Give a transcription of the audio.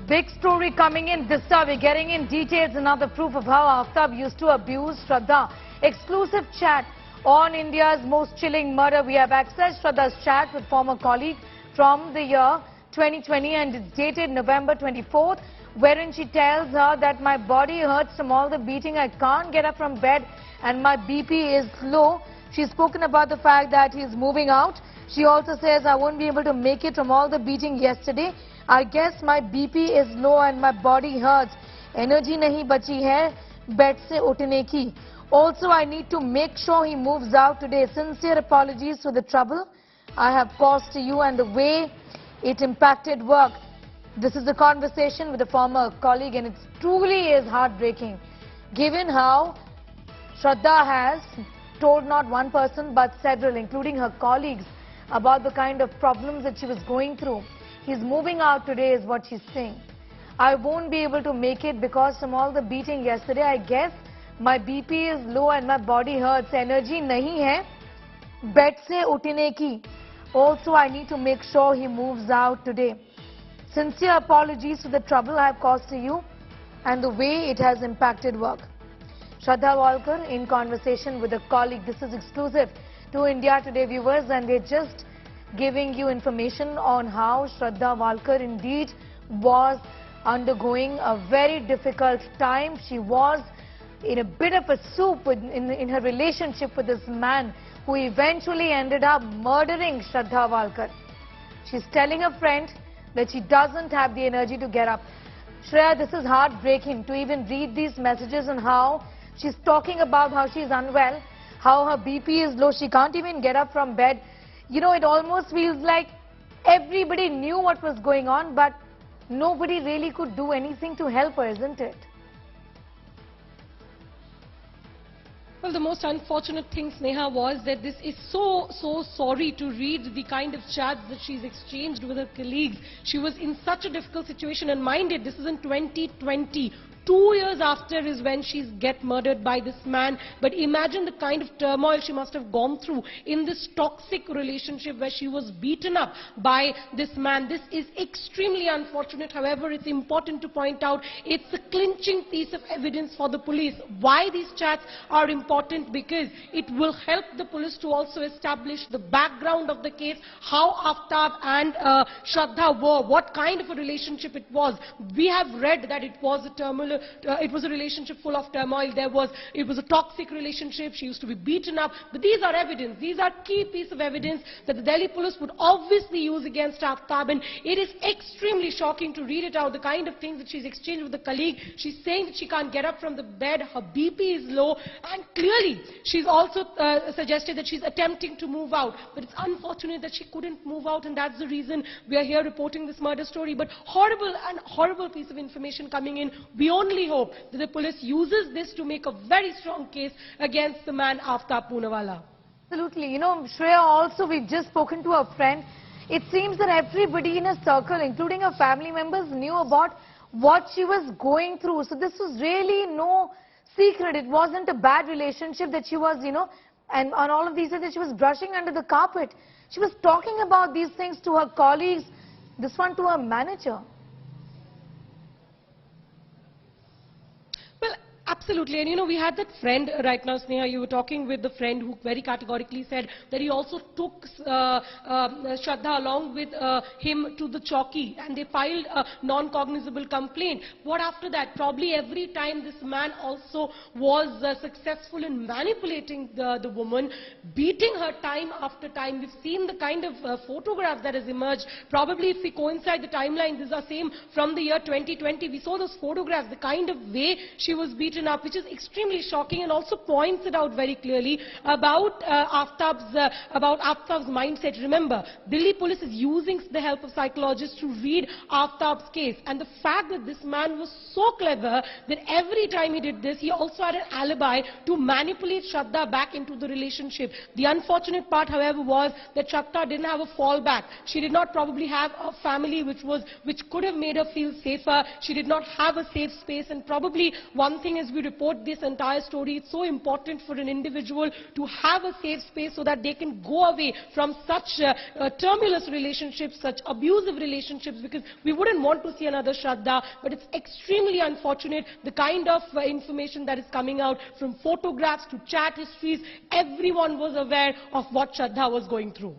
Big story coming in this hour. We're getting in details, another proof of how Aftab used to abuse Shraddha. Exclusive chat on India's most chilling murder. We have accessed Shraddha's chat with former colleague from the year 2020 and it's dated November 24th, wherein she tells her that my body hurts from all the beating. I can't get up from bed and my BP is low. She's spoken about the fact that he's moving out. She also says, I won't be able to make it from all the beating yesterday. I guess my BP is low and my body hurts. Energy nahi bachi hai bed se utne ki. Also, I need to make sure he moves out today. Sincere apologies for the trouble I have caused to you and the way it impacted work. This is a conversation with a former colleague and it truly is heartbreaking. Given how Shraddha has told not one person but several, including her colleagues, about the kind of problems that she was going through. He's moving out today is what she's saying. I won't be able to make it because from all the beating yesterday, I guess my BP is low and my body hurts. Energy nahi hai bed se utne ki. Also, I need to make sure he moves out today. Sincere apologies for the trouble I have caused to you and the way it has impacted work. Shraddha Walkar in conversation with a colleague. This is exclusive to India Today viewers and they're just giving you information on how Shraddha Walkar indeed was undergoing a very difficult time. She was in a bit of a soup in her relationship with this man who eventually ended up murdering Shraddha Walkar. She's telling a friend that she doesn't have the energy to get up. Shreya, this is heartbreaking to even read these messages and how she's talking about how she's unwell, how her BP is low, she can't even get up from bed. You know, it almost feels like everybody knew what was going on, but nobody really could do anything to help her, isn't it? Well, the most unfortunate thing, Sneha, was that this is so sorry to read the kind of chats that she's exchanged with her colleagues. She was in such a difficult situation, and mind it, this is in 2020. 2 years after is when she's get murdered by this man. But imagine the kind of turmoil she must have gone through in this toxic relationship where she was beaten up by this man. This is extremely unfortunate. However, it's important to point out it's a clinching piece of evidence for the police. Why these chats are important? Because it will help the police to also establish the background of the case, how Aftab and Shraddha were, what kind of a relationship it was. We have read that it was a turmoil. It was a relationship full of turmoil. It was a toxic relationship. She used to be beaten up. But these are evidence. These are key piece of evidence that the Delhi police would obviously use against Aftab. And it is extremely shocking to read it out. The kind of things that she's exchanged with the colleague. She's saying that she can't get up from the bed. Her BP is low. And clearly, she's also suggested that she's attempting to move out. But it's unfortunate that she couldn't move out. And that's the reason we are here reporting this murder story. But horrible piece of information coming in. We only hope that the police uses this to make a very strong case against the man Aaftab Poonawala. Absolutely. You know, Shreya, also we've just spoken to a friend. It seems that everybody in her circle, including her family members, knew about what she was going through. So this was really no secret. It wasn't a bad relationship that she was, you know, and on all of these things that she was brushing under the carpet. She was talking about these things to her colleagues, this one to her manager. Absolutely. And you know, we had that friend right now, Sneha, you were talking with the friend who very categorically said that he also took Shraddha along with him to the chowki and they filed a non-cognizable complaint. What after that? Probably every time this man also was successful in manipulating the woman, beating her time after time. We've seen the kind of photograph that has emerged. Probably if we coincide the timeline, these are same from the year 2020. We saw those photographs, the kind of way she was beaten up, which is extremely shocking and also points it out very clearly about Aftab's mindset. Remember, Delhi police is using the help of psychologists to read Aftab's case, and the fact that this man was so clever that every time he did this, he also had an alibi to manipulate Shraddha back into the relationship. The unfortunate part, however, was that Shraddha didn't have a fallback. She did not probably have a family which could have made her feel safer. She did not have a safe space, and probably one thing as we report this entire story. It's so important for an individual to have a safe space so that they can go away from such tumultuous relationships, such abusive relationships, because we wouldn't want to see another Shraddha. But it's extremely unfortunate, the kind of information that is coming out from photographs to chat histories. Everyone was aware of what Shraddha was going through.